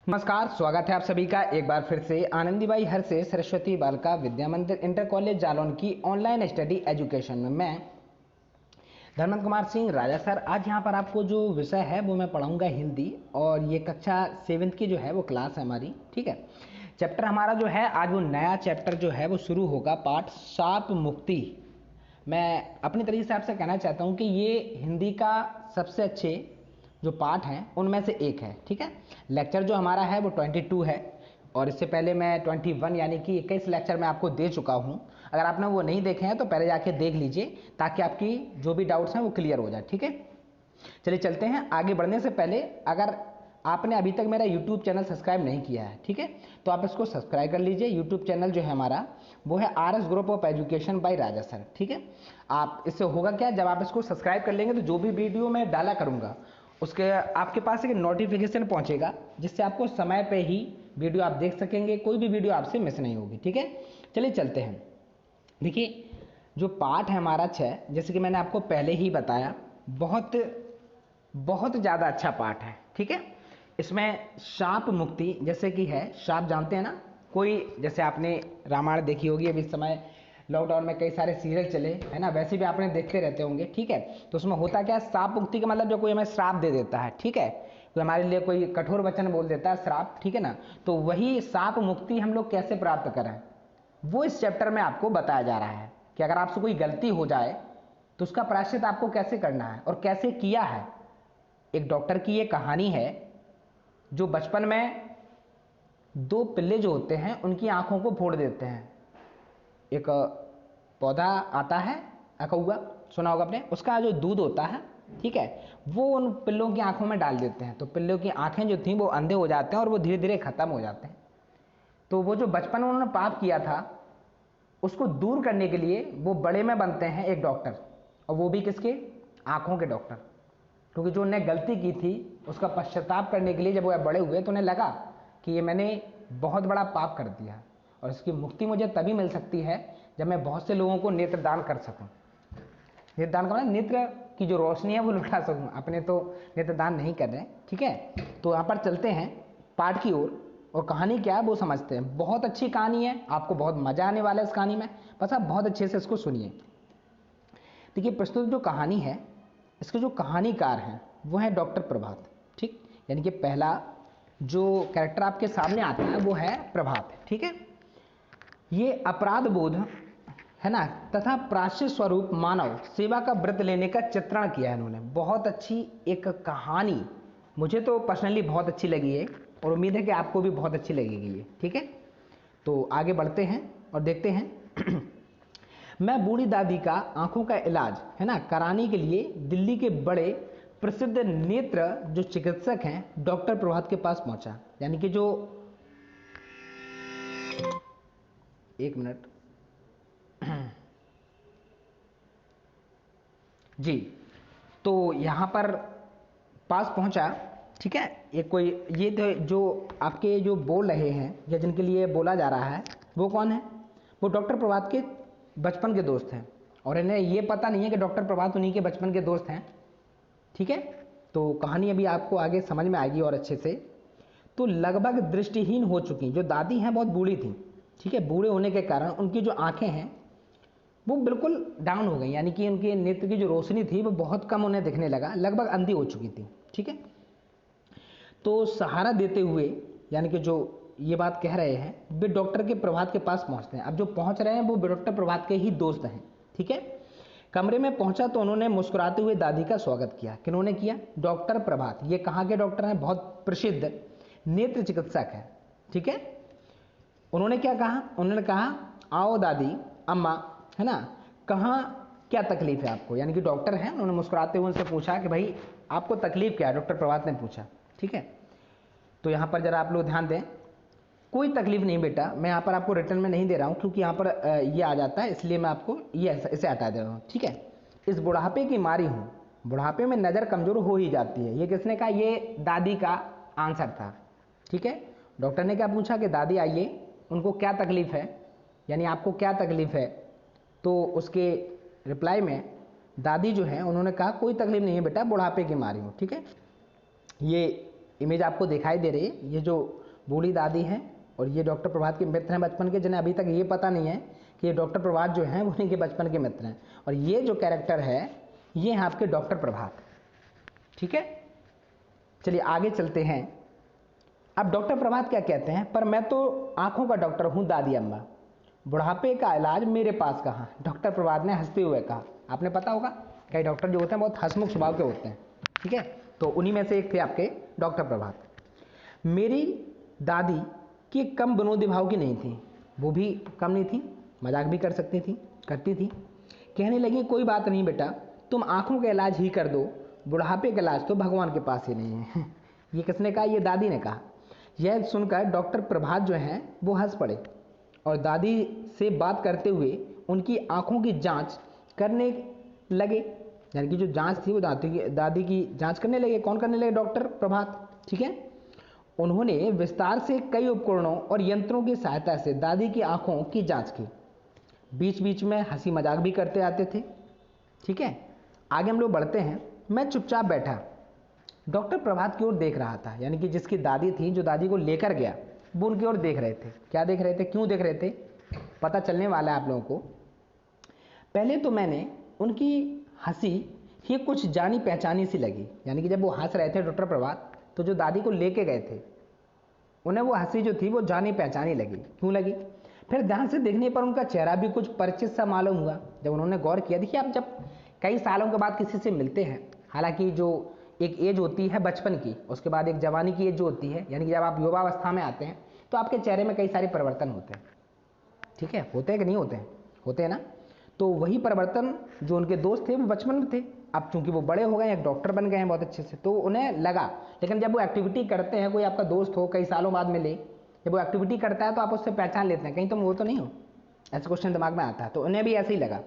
नमस्कार, स्वागत है आप सभी का एक बार फिर से आनंदीबाई हर से सरस्वती बालिका विद्या मंदिर इंटर कॉलेज जालौन की ऑनलाइन स्टडी एजुकेशन में मैं धर्मेंद्र कुमार सिंह राजा सर। आज यहाँ पर आपको जो विषय है वो मैं पढ़ाऊंगा हिंदी, और ये कक्षा 7th की जो है वो क्लास है हमारी। ठीक है, चैप्टर हमारा जो है आज वो नया चैप्टर जो है वो शुरू होगा, पाठ शाप मुक्ति। मैं अपनी तरीके से आपसे कहना चाहता हूँ कि ये हिंदी का सबसे अच्छे जो पाठ हैं उनमें से एक है। ठीक है, लेक्चर जो हमारा है वो 22 है, और इससे पहले मैं 21 यानी कि 21 लेक्चर मैं आपको दे चुका हूँ। अगर आपने वो नहीं देखे हैं तो पहले जाके देख लीजिए, ताकि आपकी जो भी डाउट्स हैं वो क्लियर हो जाए। ठीक है, चलिए चलते हैं। आगे बढ़ने से पहले अगर आपने अभी तक मेरा यूट्यूब चैनल सब्सक्राइब नहीं किया है, ठीक है, तो आप इसको सब्सक्राइब कर लीजिए। यूट्यूब चैनल जो है हमारा वो है RS group of education by Raja sir. ठीक है, आप इससे होगा क्या, जब आप इसको सब्सक्राइब कर लेंगे तो जो भी वीडियो मैं डाला करूँगा उसके आपके पास एक नोटिफिकेशन पहुँचेगा, जिससे आपको समय पे ही वीडियो आप देख सकेंगे, कोई भी वीडियो आपसे मिस नहीं होगी। ठीक है, चलिए चलते हैं। देखिए, जो पाठ है हमारा 6, जैसे कि मैंने आपको पहले ही बताया, बहुत बहुत ज़्यादा अच्छा पाठ है। ठीक है, इसमें शाप मुक्ति जैसे कि है, शाप जानते हैं ना, कोई जैसे आपने रामायण देखी होगी, अभी इस समय लॉकडाउन में कई सारे सीरियल चले है ना, वैसे भी आपने देखते रहते होंगे। ठीक है, तो उसमें होता क्या है, शाप मुक्ति का मतलब जो कोई हमें श्राप दे देता है, ठीक है, तो हमारे लिए कोई कठोर वचन बोल देता है, श्राप, ठीक है ना, तो वही शाप मुक्ति हम लोग कैसे प्राप्त करें वो इस चैप्टर में आपको बताया जा रहा है कि अगर आपसे कोई गलती हो जाए तो उसका प्रायश्चित आपको कैसे करना है और कैसे किया है। एक डॉक्टर की ये कहानी है जो बचपन में 2 पिल्ले जो होते हैं उनकी आंखों को फोड़ देते हैं। एक पौधा आता है अकौआ, सुना होगा आपने, उसका जो दूध होता है, ठीक है, वो उन पिल्लों की आंखों में डाल देते हैं, तो पिल्लों की आंखें जो थी वो अंधे हो जाते हैं और वो धीरे धीरे खत्म हो जाते हैं। तो वो जो बचपन में उन्होंने पाप किया था उसको दूर करने के लिए वो बड़े में बनते हैं एक डॉक्टर, और वो भी किसके, आंखों के डॉक्टर। क्योंकि जो उन्हें गलती की थी उसका पश्चाताप करने के लिए जब वो बड़े हुए तो उन्हें लगा कि ये मैंने बहुत बड़ा पाप कर दिया, और इसकी मुक्ति मुझे तभी मिल सकती है जब मैं बहुत से लोगों को नेत्रदान कर सकूं। नेत्रदान का मतलब नेत्र की जो रोशनी है वो लुटा सकूं, अपने तो नेत्रदान नहीं कर रहे। ठीक है, तो यहाँ पर चलते हैं पाठ की ओर, और कहानी क्या है वो समझते हैं। बहुत अच्छी कहानी है, आपको बहुत मजा आने वाला है इस कहानी में, बस आप बहुत अच्छे से इसको सुनिए। देखिए, प्रस्तुत जो कहानी है इसके जो कहानीकार हैं वो है डॉक्टर प्रभात। ठीक, यानी कि पहला जो कैरेक्टर आपके सामने आता है वो है प्रभात। ठीक है, ये अपराध बोध है ना तथा प्राच्य स्वरूप मानव सेवा का व्रत लेने का चित्रण किया है इन्होंने। बहुत अच्छी एक कहानी, मुझे तो पर्सनली बहुत अच्छी लगी है, और उम्मीद है कि आपको भी बहुत अच्छी लगेगी ये। ठीक है, तो आगे बढ़ते हैं और देखते हैं। मैं बूढ़ी दादी का आंखों का इलाज है ना कराने के लिए दिल्ली के बड़े प्रसिद्ध नेत्र जो चिकित्सक हैं डॉक्टर प्रभात के पास पहुंचा। यानी कि जो, एक मिनट जी, तो यहां पर पास पहुंचा। ठीक है, ये कोई ये तो जो आपके जो बोल रहे हैं या जिनके लिए बोला जा रहा है वो कौन है, वो डॉक्टर प्रभात के बचपन के दोस्त हैं, और इन्हें ये पता नहीं है कि डॉक्टर प्रभात उन्हीं के बचपन के दोस्त हैं। ठीक है, तो कहानी अभी आपको आगे समझ में आएगी और अच्छे से। तो लगभग दृष्टिहीन हो चुकी जो दादी हैं, बहुत बूढ़ी थी। ठीक है, बूढ़े होने के कारण उनकी जो आंखें हैं वो बिल्कुल डाउन हो गई, यानी कि उनके नेत्र की जो रोशनी थी वो बहुत कम उन्हें दिखने लगा, लगभग अंधी हो चुकी थी। ठीक है, तो सहारा देते हुए, यानी कि जो ये बात कह रहे हैं, वे डॉक्टर के प्रभात के पास पहुंचते हैं। अब जो पहुंच रहे हैं वो डॉक्टर प्रभात के ही दोस्त हैं। ठीक है, कमरे में पहुंचा तो उन्होंने मुस्कुराते हुए दादी का स्वागत किया। किन्होंने किया, डॉक्टर प्रभात, ये कहाँ के डॉक्टर हैं, बहुत प्रसिद्ध नेत्र चिकित्सक है। ठीक है, उन्होंने क्या कहा, उन्होंने कहा आओ दादी, अम्मा, है ना, कहाँ क्या तकलीफ है आपको। यानी कि डॉक्टर हैं, उन्होंने मुस्कुराते हुए उनसे पूछा कि भाई आपको तकलीफ क्या है, डॉक्टर प्रभात ने पूछा। ठीक है, तो यहाँ पर जरा आप लोग ध्यान दें, कोई तकलीफ नहीं बेटा, मैं यहाँ पर आपको रिटर्न में नहीं दे रहा हूँ क्योंकि यहाँ पर ये आ जाता है, इसलिए मैं आपको ये इसे हटा दे रहा हूँ। ठीक है, इस बुढ़ापे की मारी हूँ, बुढ़ापे में नज़र कमज़ोर हो ही जाती है। ये किसने कहा, ये दादी का आंसर था। ठीक है, डॉक्टर ने क्या पूछा कि दादी आइए, उनको क्या तकलीफ है, यानी आपको क्या तकलीफ है, तो उसके रिप्लाई में दादी जो है उन्होंने कहा कोई तकलीफ नहीं है बेटा, बुढ़ापे की मारी हूँ। ठीक है, ये इमेज आपको दिखाई दे रही है, ये जो बूढ़ी दादी है और ये डॉक्टर प्रभात के मित्र हैं बचपन के, जिन्हें अभी तक ये पता नहीं है कि ये डॉक्टर प्रभात जो हैं वो इनके बचपन के मित्र हैं। और ये जो कैरेक्टर है ये हैं आपके डॉक्टर प्रभात। ठीक है, चलिए आगे चलते हैं। अब डॉक्टर प्रभात क्या कहते हैं, पर मैं तो आंखों का डॉक्टर हूं दादी अम्मा, बुढ़ापे का इलाज मेरे पास कहाँ। डॉक्टर प्रभात ने हंसते हुए कहा। आपने पता होगा कई डॉक्टर जो होते हैं बहुत हंसमुख स्वभाव के होते हैं। ठीक है, तो उन्हीं में से एक थे आपके डॉक्टर प्रभात। मेरी दादी की कम विनोदी भाव की नहीं थी, वो भी कम नहीं थी, मजाक भी कर सकती थी, करती थी। कहने लगी कोई बात नहीं बेटा, तुम आंखों का इलाज ही कर दो, बुढ़ापे का इलाज तो भगवान के पास ही नहीं है। ये किसने कहा, ये दादी ने कहा। यह सुनकर डॉक्टर प्रभात जो हैं वो हंस पड़े और दादी से बात करते हुए उनकी आंखों की जांच करने लगे। यानी कि जो जांच थी वो दादी की जांच करने लगे। कौन करने लगे, डॉक्टर प्रभात। ठीक है, उन्होंने विस्तार से कई उपकरणों और यंत्रों की सहायता से दादी की आंखों की जांच की। बीच बीच में हंसी मजाक भी करते आते थे। ठीक है, आगे हम लोग बढ़ते हैं। मैं चुपचाप बैठा डॉक्टर प्रभात की ओर देख रहा था। यानी कि जिसकी दादी थी, जो दादी को लेकर गया, वो उनकी ओर देख रहे थे। क्या देख रहे थे, क्यों देख रहे थे, पता चलने वाला है आप लोगों को। पहले तो मैंने उनकी हंसी ही कुछ जानी पहचानी सी लगी। यानी कि जब वो हंस रहे थे डॉक्टर प्रभात, तो जो दादी को लेके गए थे उन्हें वो हंसी जो थी वो जानी पहचानी लगी। क्यों लगी, फिर ध्यान से देखने पर उनका चेहरा भी कुछ परिचित सा मालूम हुआ। जब उन्होंने गौर किया, देखिए आप जब कई सालों के बाद किसी से मिलते हैं, हालांकि जो एक एज होती है बचपन की, उसके बाद एक जवानी की एज जो होती है, यानी कि जब आप युवावस्था में आते हैं तो आपके चेहरे में कई सारे परिवर्तन होते हैं। ठीक है, होते हैं कि नहीं होते हैं, होते हैं ना। तो वही परिवर्तन जो उनके दोस्त थे वो बचपन में थे। अब चूंकि वो बड़े हो गए, एक डॉक्टर बन गए हैं बहुत अच्छे से, तो उन्हें लगा। लेकिन जब वो एक्टिविटी करते हैं, कोई आपका दोस्त हो कई सालों बाद मिले, जब वो एक्टिविटी करता है तो आप उससे पहचान लेते हैं, कहीं तुम वो तो नहीं हो, ऐसा क्वेश्चन दिमाग में आता है। तो उन्हें भी ऐसे ही लगा,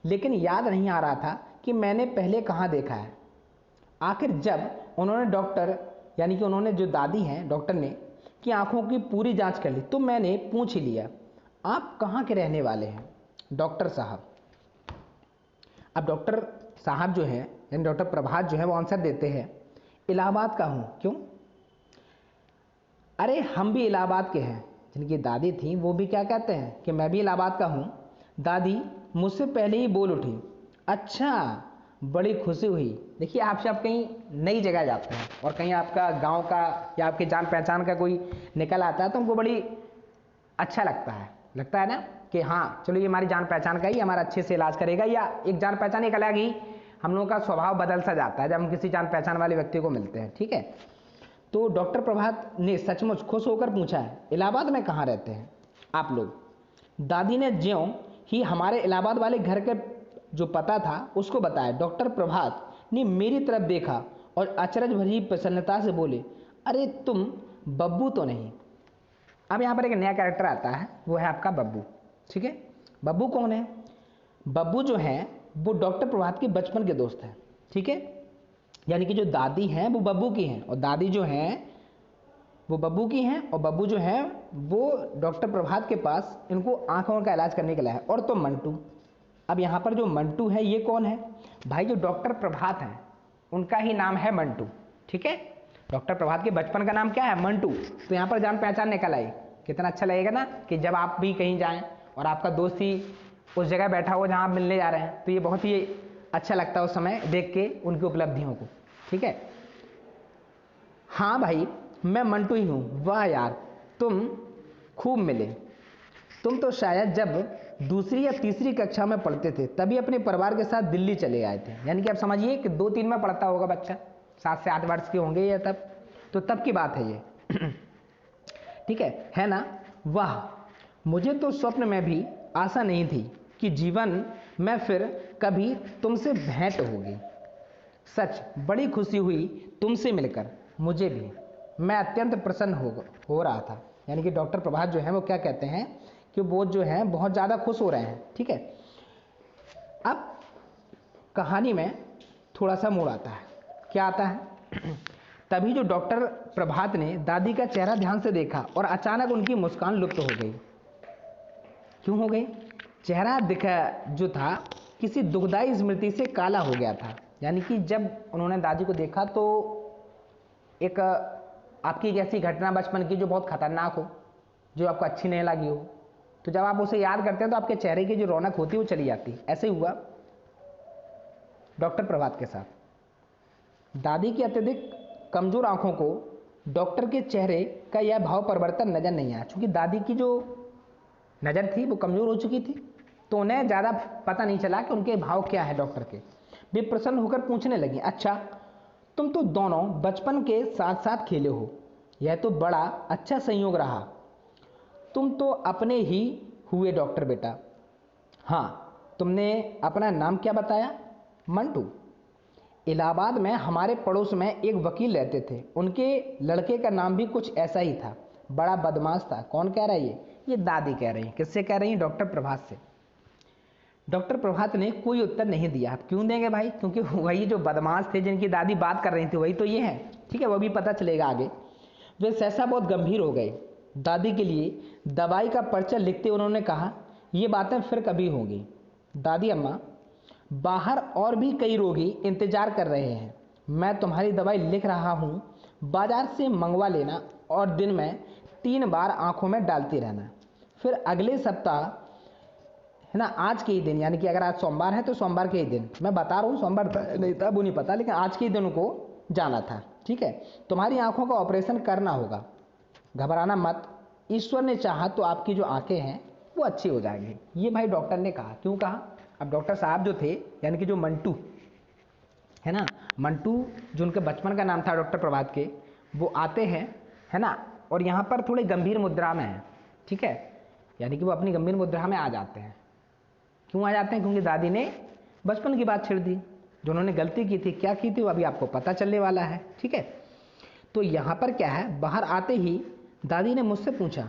लेकिन याद नहीं आ रहा था कि मैंने पहले कहाँ देखा है। आखिर जब उन्होंने डॉक्टर, यानी कि उन्होंने जो दादी हैं डॉक्टर ने, की आंखों की पूरी जांच कर ली, तो मैंने पूछ ही लिया, आप कहाँ के रहने वाले हैं डॉक्टर साहब। अब डॉक्टर साहब जो हैं, यानी डॉक्टर प्रभात जो है, वो आंसर देते हैं, इलाहाबाद का हूं। क्यों, अरे हम भी इलाहाबाद के हैं। जिनकी दादी थी वो भी क्या कहते हैं कि मैं भी इलाहाबाद का हूं। दादी मुझसे पहले ही बोल उठी, अच्छा, बड़ी खुशी हुई। देखिए आप जब कहीं नई जगह जाते हैं और कहीं आपका गांव का या आपके जान पहचान का कोई निकल आता है तो हमको बड़ी अच्छा लगता है ना, कि हाँ चलो ये हमारी जान पहचान का ही, हमारा अच्छे से इलाज करेगा। या एक जान पहचान एक अलग ही हम लोगों का स्वभाव बदल सा जाता है जब हम किसी जान पहचान वाले व्यक्ति को मिलते हैं। ठीक है, तो डॉक्टर प्रभात ने सचमुच खुश होकर पूछा है, इलाहाबाद में कहाँ रहते हैं आप लोग। दादी ने ज्यों ही हमारे इलाहाबाद वाले घर के जो पता था उसको बताया। डॉक्टर प्रभात ने मेरी तरफ देखा और अचरज भरी प्रसन्नता से बोले, अरे तुम बब्बू तो नहीं। अब यहाँ पर एक नया कैरेक्टर आता है, वो है आपका बब्बू। ठीक है, बब्बू कौन है, बब्बू जो है वो डॉक्टर प्रभात के बचपन के दोस्त हैं। ठीक है, यानी कि जो दादी हैं वो बब्बू की हैं और दादी जो हैं वो बब्बू की हैं, और बब्बू जो है वो डॉक्टर प्रभात के पास इनको आंखों का इलाज करने के लिए है। और तो मंटू, अब यहाँ पर जो मंटू है ये कौन है भाई, जो डॉक्टर प्रभात हैं उनका ही नाम है मंटू। ठीक है, डॉक्टर प्रभात के बचपन का नाम क्या है, मंटू। तो यहाँ पर जान पहचान निकल आई। कितना अच्छा लगेगा ना कि जब आप भी कहीं जाएं और आपका दोस्त ही उस जगह बैठा हो जहाँ आप मिलने जा रहे हैं, तो ये बहुत ही अच्छा लगता है उस समय देख के उनकी उपलब्धियों को। ठीक है, हाँ भाई मैं मंटू ही हूँ। वाह यार, तुम खूब मिले। तुम तो शायद जब दूसरी या तीसरी कक्षा में पढ़ते थे तभी अपने परिवार के साथ दिल्ली चले आए थे। यानी कि आप समझिए कि 2-3 में पढ़ता होगा बच्चा, 7 से 8 वर्ष के होंगे या तब, तो तब की बात है ये। ठीक है ना। वाह, मुझे तो स्वप्न में भी आशा नहीं थी कि जीवन में फिर कभी तुमसे भेंट होगी। सच बड़ी खुशी हुई तुमसे मिलकर, मुझे भी। मैं अत्यंत प्रसन्न हो रहा था। यानी कि डॉक्टर प्रभात जो है वो क्या कहते हैं कि वो जो है बहुत ज़्यादा खुश हो रहे हैं। ठीक है, अब कहानी में थोड़ा सा मोड़ आता है। क्या आता है, तभी जो डॉक्टर प्रभात ने दादी का चेहरा ध्यान से देखा और अचानक उनकी मुस्कान लुप्त हो गई। क्यों हो गई, चेहरा दिखा जो था किसी दुखदाई स्मृति से काला हो गया था। यानी कि जब उन्होंने दादी को देखा तो एक आपकी एक ऐसी घटना बचपन की जो बहुत खतरनाक हो, जो आपको अच्छी नहीं लगी हो, तो जब आप उसे याद करते हैं तो आपके चेहरे की जो रौनक होती है वो चली जाती है। ऐसे ही हुआ डॉक्टर प्रभात के साथ। दादी की अत्यधिक कमजोर आंखों को डॉक्टर के चेहरे का यह भाव परिवर्तन नजर नहीं आया। चूंकि दादी की जो नज़र थी वो कमजोर हो चुकी थी, तो उन्हें ज़्यादा पता नहीं चला कि उनके भाव क्या है डॉक्टर के। वे प्रसन्न होकर पूछने लगी, अच्छा तुम तो दोनों बचपन के साथ साथ खेले हो, यह तो बड़ा अच्छा संयोग रहा। तुम तो अपने ही हुए डॉक्टर बेटा। हाँ, तुमने अपना नाम क्या बताया? मंटू। इलाहाबाद में हमारे पड़ोस में एक वकील रहते थे, उनके लड़के का नाम भी कुछ ऐसा ही था, बड़ा बदमाश था। कौन कह रहा है ये दादी कह रही है। किससे कह रही है? डॉक्टर प्रभात से। डॉक्टर प्रभात ने कोई उत्तर नहीं दिया। आप क्यों देंगे भाई? क्योंकि वही जो बदमाश थे जिनकी दादी बात कर रही थी वही तो ये है, ठीक है, वो भी पता चलेगा आगे। वे सहसा बहुत गंभीर हो गए। दादी के लिए दवाई का पर्चा लिखते उन्होंने कहा, ये बातें फिर कभी होंगी। दादी अम्मा, बाहर और भी कई रोगी इंतजार कर रहे हैं, मैं तुम्हारी दवाई लिख रहा हूँ, बाजार से मंगवा लेना और दिन में 3 बार आंखों में डालती रहना। फिर अगले सप्ताह है ना, आज के ही दिन, यानी कि अगर आज सोमवार है तो सोमवार के ही दिन, मैं बता रहा हूँ सोमवार नहीं था वो नहीं पता, लेकिन आज के ही दिन को जाना था, ठीक है। तुम्हारी आंखों का ऑपरेशन करना होगा, घबराना मत, ईश्वर ने चाहा तो आपकी जो आंखें हैं वो अच्छी हो जाएंगी। ये भाई डॉक्टर ने कहा। क्यों कहा? अब डॉक्टर साहब जो थे, यानी कि जो मंटू है ना, मंटू जो उनके बचपन का नाम था डॉक्टर प्रभात के, वो आते हैं है ना, और यहाँ पर थोड़ी गंभीर मुद्रा में है, ठीक है, यानी कि वो अपनी गंभीर मुद्रा में आ जाते हैं। क्यों आ जाते हैं? क्योंकि दादी ने बचपन की बात छेड़ दी, जो उन्होंने गलती की थी, क्या की थी वो अभी आपको पता चलने वाला है, ठीक है। तो यहाँ पर क्या है, बाहर आते ही दादी ने मुझसे पूछा,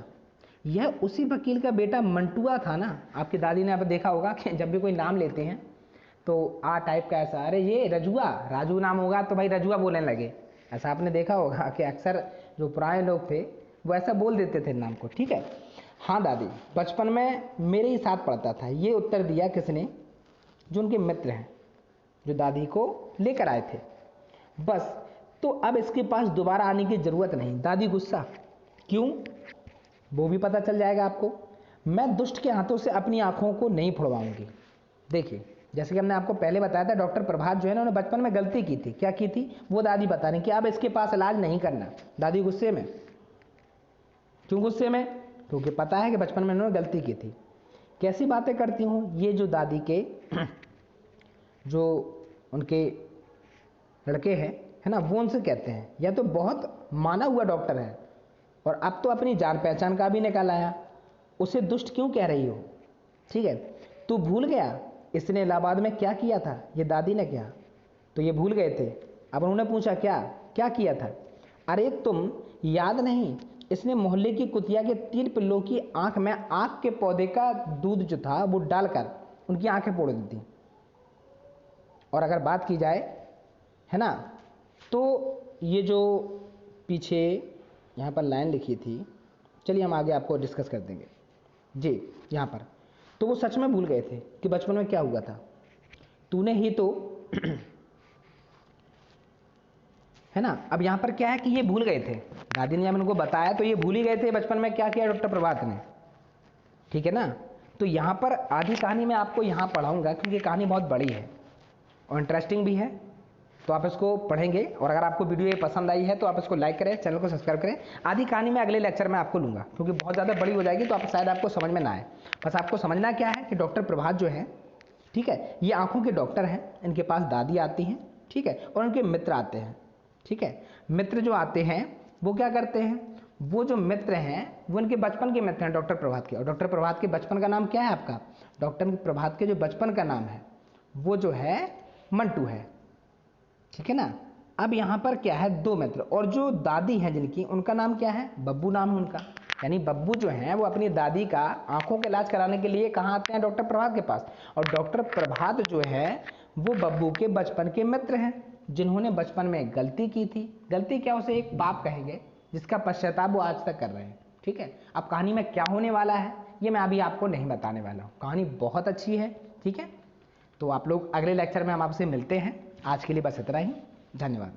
यह उसी वकील का बेटा मंटुआ था ना? आपकी दादी ने अब देखा होगा कि जब भी कोई नाम लेते हैं तो आ टाइप का ऐसा, अरे ये रजुआ, राजू नाम होगा तो भाई रजुआ बोलने लगे, ऐसा आपने देखा होगा कि अक्सर जो पुराने लोग थे वो ऐसा बोल देते थे नाम को, ठीक है। हाँ दादी, बचपन में मेरे ही साथ पढ़ता था। ये उत्तर दिया किसने? जो उनके मित्र हैं, जो दादी को लेकर आए थे। बस, तो अब इसके पास दोबारा आने की जरूरत नहीं। दादी गुस्सा। क्यों? वो भी पता चल जाएगा आपको। मैं दुष्ट के हाथों से अपनी आंखों को नहीं फोड़वाऊंगी। देखिए, जैसे कि हमने आपको पहले बताया था, डॉक्टर प्रभात जो है ना, उन्होंने बचपन में गलती की थी। क्या की थी वो दादी बता रही कि अब इसके पास इलाज नहीं करना। दादी गुस्से में। क्यों गुस्से में? क्योंकि पता है कि बचपन में उन्होंने गलती की थी। कैसी बातें करती हूँ, ये जो दादी के जो उनके लड़के हैं है ना, वो उनसे कहते हैं, यह तो बहुत माना हुआ डॉक्टर है और अब तो अपनी जान पहचान का भी निकाल आया, उसे दुष्ट क्यों कह रही हो? ठीक है, तू भूल गया इसने इलाहाबाद में क्या किया था? ये दादी ने क्या, तो ये भूल गए थे। अब उन्होंने पूछा क्या क्या किया था? अरे तुम याद नहीं, इसने मोहल्ले की कुतिया के 3 पिल्लों की आंख में आंख के पौधे का दूध जो था वो डालकर उनकी आंखें फोड़ दी थी। और अगर बात की जाए है ना, तो ये जो पीछे यहाँ पर लाइन लिखी थी, चलिए हम आगे आपको डिस्कस कर देंगे जी। यहाँ पर तो वो सच में भूल गए थे कि बचपन में क्या हुआ था। तूने ही तो है ना। अब यहाँ पर क्या है कि ये भूल गए थे, दादी ने जब उनको बताया तो ये भूल ही गए थे बचपन में क्या किया डॉक्टर प्रभात ने, ठीक है ना। तो यहाँ पर आधी कहानी मैं आपको यहाँ पढ़ाऊंगा क्योंकि कहानी बहुत बड़ी है और इंटरेस्टिंग भी है, तो आप इसको पढ़ेंगे। और अगर आपको वीडियो ये पसंद आई है तो आप इसको लाइक करें, चैनल को सब्सक्राइब करें। आधी कहानी मैं अगले लेक्चर में आपको लूँगा क्योंकि बहुत ज़्यादा बड़ी हो जाएगी, तो आप शायद आपको समझ में ना आए। बस आपको समझना क्या है कि डॉक्टर प्रभात जो है, ठीक है, ये आंखों के डॉक्टर हैं, इनके पास दादी आती हैं, ठीक है, और उनके मित्र आते हैं, ठीक है। मित्र जो आते हैं वो क्या करते हैं, वो जो मित्र हैं वो इनके बचपन के मित्र हैं डॉक्टर प्रभात के। और डॉक्टर प्रभात के बचपन का नाम क्या है आपका? डॉक्टर प्रभात के जो बचपन का नाम है वो जो है मंटू है, ठीक है ना। अब यहाँ पर क्या है, 2 मित्र, और जो दादी हैं जिनकी, उनका नाम क्या है? बब्बू नाम है उनका। यानी बब्बू जो है वो अपनी दादी का आंखों का इलाज कराने के लिए कहाँ आते हैं? डॉक्टर प्रभात के पास। और डॉक्टर प्रभात जो है वो बब्बू के बचपन के मित्र हैं, जिन्होंने बचपन में गलती की थी। गलती क्या, उसे एक पाप कहेंगे, जिसका पश्चाताप वो आज तक कर रहे हैं, ठीक है। अब कहानी में क्या होने वाला है ये मैं अभी आपको नहीं बताने वाला हूँ। कहानी बहुत अच्छी है, ठीक है। तो आप लोग अगले लेक्चर में हम आपसे मिलते हैं। आज के लिए बस इतना ही, धन्यवाद।